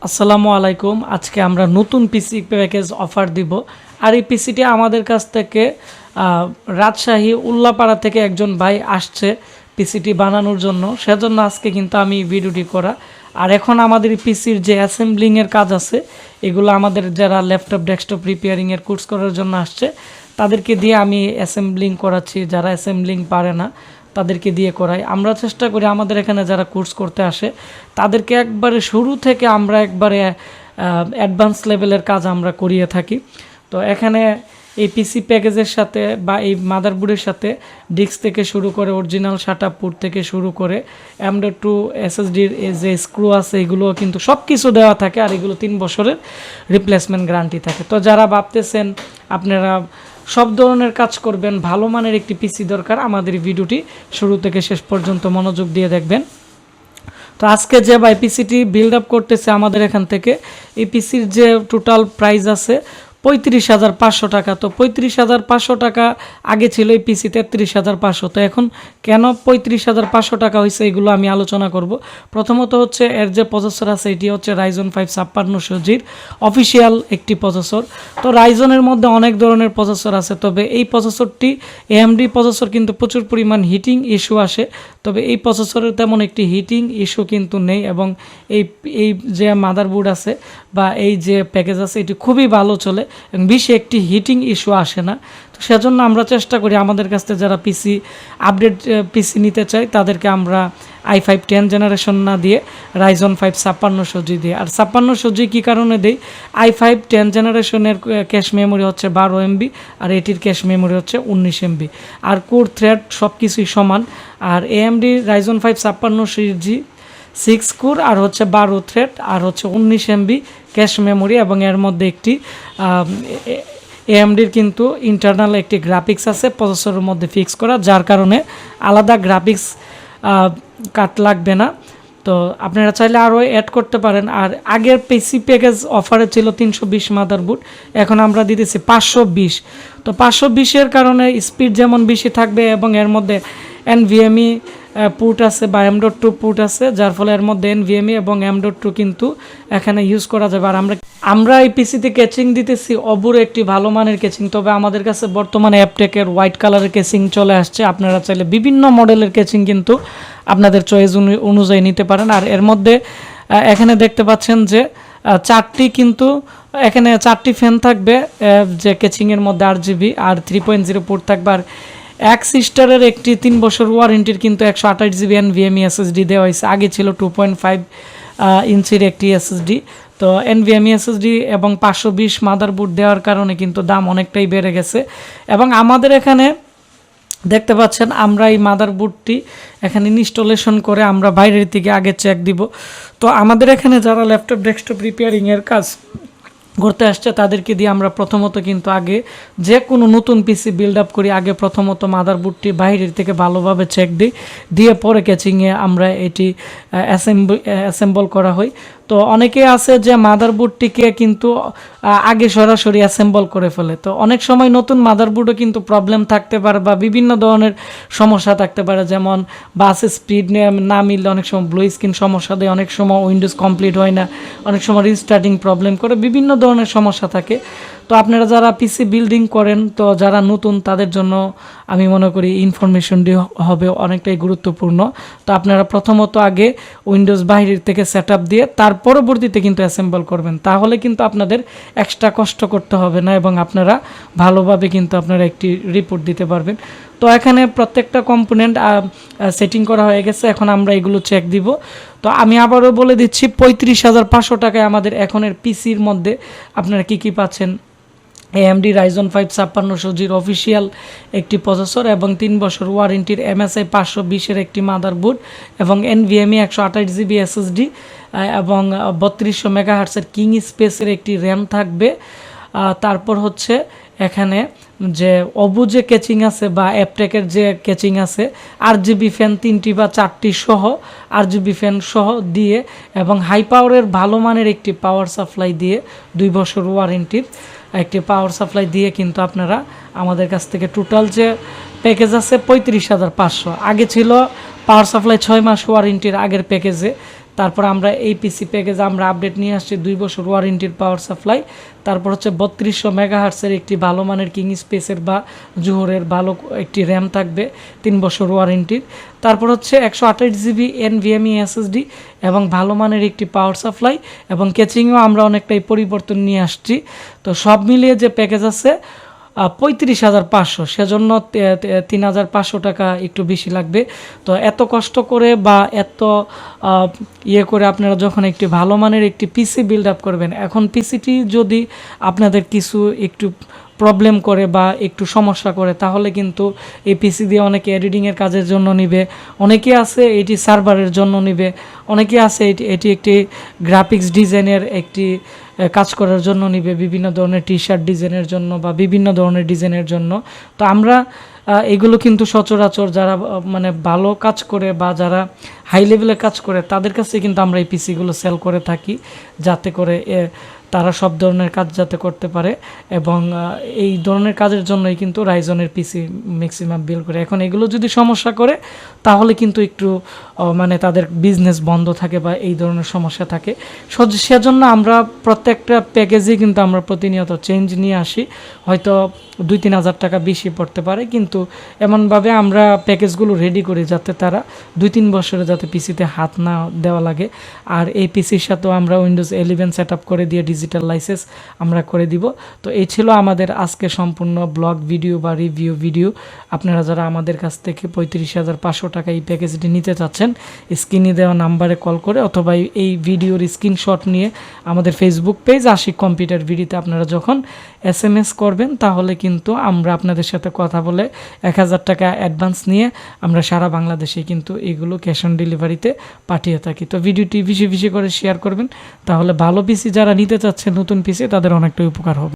আসসালামু আলাইকুম। আজকে আমরা নতুন পিসি প্যাকেজ অফার দিব। আর এই পিসিটি আমাদের কাছ থেকে রাজশাহী উল্লাপাড়া থেকে একজন ভাই আসছে পিসিটি বানানোর জন্য, সেজন্য আজকে কিন্তু আমি ভিডিওটি করা। আর এখন আমাদের পিসির যে অ্যাসেম্বলিংয়ের কাজ আছে, এগুলো আমাদের যারা ল্যাপটপ ডেস্কটপ রিপেয়ারিংয়ের কোর্স করার জন্য আসছে তাদেরকে দিয়ে আমি অ্যাসেম্বলিং করাচ্ছি। যারা অ্যাসেম্বলিং পারে না তাদেরকে দিয়ে করাই। আমরা চেষ্টা করি আমাদের এখানে যারা কোর্স করতে আসে তাদেরকে একবারে শুরু থেকে আমরা একবারে অ্যাডভান্স লেভেলের কাজ আমরা করিয়ে থাকি। তো এখানে এই পিসি প্যাকেজের সাথে বা এই মাদারবোর্ডের সাথে ডিস্ক থেকে শুরু করে অরিজিনাল শাটআপ পোর্ট থেকে শুরু করে M.2 SSDর যে স্ক্রু আছে এগুলো কিন্তু সব কিছু দেওয়া থাকে। আর এগুলো 3 বছরের রিপ্লেসমেন্ট গ্যারান্টি থাকে। তো যারা ভাবতেছেন আপনারা সব ধরনের কাজ করবেন, ভালো মানের একটি পিসি দরকার, আমাদের ভিডিওটি শুরু থেকে শেষ পর্যন্ত মনোযোগ দিয়ে দেখবেন। তো আজকে যে ভাই পিসিটি বিল্ড আপ করতেছে আমাদের এখান থেকে, এই পিসির যে টোটাল প্রাইস আছে 35,500 টাকা। তো 35,500 টাকা আগে ছিল এই পিসি 33,500। তো এখন কেন 35,500 টাকা হয়েছে এগুলো আমি আলোচনা করব। প্রথমত হচ্ছে এর যে প্রসেসর আছে এটি হচ্ছে Ryzen 5 5600Gর অফিসিয়াল একটি প্রসেসর। তো রাইজনের মধ্যে অনেক ধরনের প্রসেসর আছে, তবে এই প্রসেসরটি AMD প্রসেসর কিন্তু প্রচুর পরিমাণ হিটিং ইস্যু আসে, তবে এই প্রসেসরের তেমন একটি হিটিং ইস্যু কিন্তু নেই। এবং এই যে মাদারবোর্ড আছে বা এই যে প্যাকেজ আছে এটি খুবই ভালো চলে এবং বেশি একটি হিটিং ইস্যু আসে না। তো সেজন্য আমরা চেষ্টা করি আমাদের কাছ থেকে যারা পিসি আপডেট পিসি নিতে চাই তাদেরকে আমরা i5 10 জেনারেশন না দিয়ে Ryzen 5 5600G দিয়ে। আর 5600G কী কারণে দেই, i5 10 জেনারেশনের ক্যাশ মেমোরি হচ্ছে 12 MB আর এটির ক্যাশ মেমোরি হচ্ছে 19 MB। আর কোর থ্রেড সব কিছুই সমান। আর AMD Ryzen 5 5600G 6 কোর আর হচ্ছে 12 থ্রেড আর হচ্ছে 19 MB ক্যাশ মেমোরি এবং এর মধ্যে একটি AMDর কিন্তু ইন্টারনাল একটি গ্রাফিক্স আছে প্রসেসরের মধ্যে ফিক্স করা, যার কারণে আলাদা গ্রাফিক্স কাট লাগবে না। তো আপনারা চাইলে আরও অ্যাড করতে পারেন। আর আগের পিসি প্যাকেজ অফারে ছিল 320 মাদারবোর্ড, এখন আমরা দিতেছি 520। তো 520-এর কারণে স্পিড যেমন বেশি থাকবে এবং এর মধ্যে NVMe পোর্ট আছে বা M.2 পোর্ট আছে, যার ফলে এর মধ্যে NVMe এবং M.2 কিন্তু এখানে ইউজ করা যাবে। আর আমরা এই পিসিতে কেচিং দিতেছি অবুর একটি ভালো মানের কেচিং, তবে আমাদের কাছে বর্তমানে অ্যাপটেকের হোয়াইট কালারের কেচিং চলে আসছে। আপনারা চাইলে বিভিন্ন মডেলের কেচিং কিন্তু আপনাদের চয়েস অনুযায়ী নিতে পারেন। আর এর মধ্যে এখানে দেখতে পাচ্ছেন যে এখানে চারটি ফ্যান থাকবে, যে কেচিংয়ের মধ্যে RGB আর 3.0 পোর্ট থাকবে। আর স্টারের একটি 3 বছর ওয়ারেন্টির কিন্তু 128GB NVMe SSD দেওয়া হয়েছে। আগে ছিল 2.5 ইঞ্চির একটি SSD। তো NVMe SSD এবং 520 মাদারবোর্ড দেওয়ার কারণে কিন্তু দাম অনেকটাই বেড়ে গেছে। এবং আমাদের এখানে দেখতে পাচ্ছেন আমরা এই মাদারবোর্ডটি এখানে ইনস্টলেশন করে আমরা বাইরের থেকে আগে চেক দিব। তো আমাদের এখানে যারা ল্যাপটপ ডেস্কটপ রিপেয়ারিংয়ের কাজ করতে আসছে তাদেরকে দিয়ে আমরা প্রথমত কিন্তু আগে যে কোনো নতুন পিসি বিল্ড আপ করি, আগে প্রথমত মাদারবোর্ডটি বাইরের থেকে ভালোভাবে চেক দিই, দিয়ে পরে ক্যাচিংয়ে আমরা এটি অ্যাসেম্বল করা হয়। তো অনেকে আছে যে মাদারবোর্ডটিকে কিন্তু আগে সরাসরি অ্যাসেম্বল করে ফেলে। তো অনেক সময় নতুন মাদারবোর্ডও কিন্তু প্রবলেম থাকতে পারে বা বিভিন্ন ধরনের সমস্যা থাকতে পারে, যেমন বাস স্পিড না মিললে অনেক সময় ব্লু স্ক্রিন সমস্যা দেয়, অনেক সময় উইন্ডোজ কমপ্লিট হয় না, অনেক সময় রিস্টার্টিং প্রবলেম করে, বিভিন্ন ধরনের সমস্যা থাকে। তো আপনারা যারা পিসি বিল্ডিং করেন, তো যারা নতুন তাদের জন্য আমি মনে করি ইনফরমেশনটি হবে অনেকটাই গুরুত্বপূর্ণ। তো আপনারা প্রথমত আগে উইন্ডোজ বাইরের থেকে সেট আপ দিয়ে তার পরবর্তীতে কিন্তু অ্যাসেম্বল করবেন, তাহলে কিন্তু আপনাদের এক্সট্রা কষ্ট করতে হবে না এবং আপনারা ভালোভাবে কিন্তু আপনারা একটি রিপোর্ট দিতে পারবেন। তো এখানে প্রত্যেকটা কম্পোনেন্ট সেটিং করা হয়ে গেছে, এখন আমরা এগুলো চেক দিব। তো আমি আবারও বলে দিচ্ছি 35,500 টাকায় আমাদের এখনের পিসির মধ্যে আপনারা কি পাচ্ছেন। AMD Ryzen 5 5600Gর অফিসিয়াল একটি প্রসেসর এবং 3 বছর ওয়ারেন্টির MSI 520-এর একটি মাদারবোর্ড এবং NVMe 128GB SSD এবং 3200 মেগাহার্টসের কিং স্পেসের একটি র্যাম থাকবে। তারপর হচ্ছে এখানে যে অবু যে কেচিং আছে বা অ্যাপটেকের যে কেচিং আছে, RGB ফ্যান 3টি বা 4টি সহ RGB ফ্যান সহ দিয়ে এবং হাই পাওয়ারের ভালো মানের একটি পাওয়ার সাপ্লাই দিয়ে 2 বছর ওয়ারেন্টির একটি পাওয়ার সাপ্লাই দিয়ে কিন্তু আপনারা আমাদের কাছ থেকে টোটাল যে প্যাকেজ আছে 35,500। আগে ছিল পাওয়ার সাপ্লাই 6 মাস ওয়ারেন্টির আগের প্যাকেজে তারপর আমরা এই পিসি প্যাকেজে আমরা আপডেট নিয়ে আসছি 2 বছর ওয়ারেন্টির পাওয়ার সাপ্লাই, তারপর হচ্ছে 3200 মেগাহার্টসের একটি ভালো মানের কিং স্পেসের বা জোহরের ভালো একটি র্যাম থাকবে 3 বছর ওয়ারেন্টির, তারপর হচ্ছে 128 জিবি NVMe SSD এবং ভালো মানের একটি পাওয়ার সাপ্লাই এবং ক্যাচিংও আমরা অনেকটাই পরিবর্তন নিয়ে আসছি। তো সব মিলিয়ে যে প্যাকেজ আছে 35,500, সেজন্য 3,500 টাকা একটু বেশি লাগবে। তো এত কষ্ট করে বা এত করে আপনারা যখন একটি ভালো মানের একটি পিসি বিল্ড আপ করবেন, এখন পিসিটি যদি আপনাদের কিছু একটু প্রবলেম করে বা একটু সমস্যা করে, তাহলে কিন্তু এই পিসি দিয়ে অনেকে এডিটিংয়ের কাজের জন্য নিবে, অনেকে আছে এটি সার্ভারের জন্য নিবে, অনেকে আছে এটি একটি গ্রাফিক্স ডিজাইনের একটি কাজ করার জন্য নিবে, বিভিন্ন ধরনের টি শার্ট ডিজাইনের জন্য বা বিভিন্ন ধরনের ডিজাইনের জন্য। তো আমরা এগুলো কিন্তু সচরাচর যারা মানে ভালো কাজ করে বা যারা হাই লেভেলে কাজ করে তাদের কাছে কিন্তু আমরা এই পিসিগুলো সেল করে থাকি, যাতে করে তারা সব ধরনের কাজ যাতে করতে পারে এবং এই ধরনের কাজের জন্যই কিন্তু রাইজনের পিসি ম্যাক্সিমাম বিল করে। এখন এগুলো যদি সমস্যা করে তাহলে কিন্তু একটু মানে তাদের বিজনেস বন্ধ থাকে বা এই ধরনের সমস্যা থাকে। সেজন্য আমরা প্রত্যেকটা প্যাকেজে কিন্তু আমরা প্রতিনিয়ত চেঞ্জ নিয়ে আসি, হয়তো 2-3 হাজার টাকা বেশি পড়তে পারে, কিন্তু এমনভাবে আমরা প্যাকেজগুলো রেডি করি যাতে তারা 2-3 বছরে যাতে পিসিতে হাত না দেওয়া লাগে। আর এই পিসির সাথেও আমরা উইন্ডোজ 11 সেট আপ করে দিয়ে ডিজিটাল লাইসেন্স আমরা করে দিব। তো এই ছিল আমাদের আজকে সম্পূর্ণ ব্লগ ভিডিও বা রিভিউ ভিডিও। আপনারা যারা আমাদের কাছ থেকে 35,500 টাকা এই প্যাকেজটি নিতে চাচ্ছেন, স্ক্রিনে দেওয়া নাম্বারে কল করে অথবা এই ভিডিওর স্ক্রিনশট নিয়ে আমাদের ফেসবুক পেজ আশিক কম্পিউটার ভিডিওতে আপনারা যখন SMS করবেন, তাহলে কিন্তু আমরা আপনাদের সাথে কথা বলে 1,000 টাকা অ্যাডভান্স নিয়ে আমরা সারা বাংলাদেশে কিন্তু এগুলো ক্যাশ অন ডেলিভারিতে পাঠিয়ে থাকি। তো ভিডিওটি বেশি বেশি করে শেয়ার করবেন, তাহলে ভালো পিসি যারা নিতে চাচ্ছেন নতুন পিসি তাদের অনেকটাই উপকার হবে।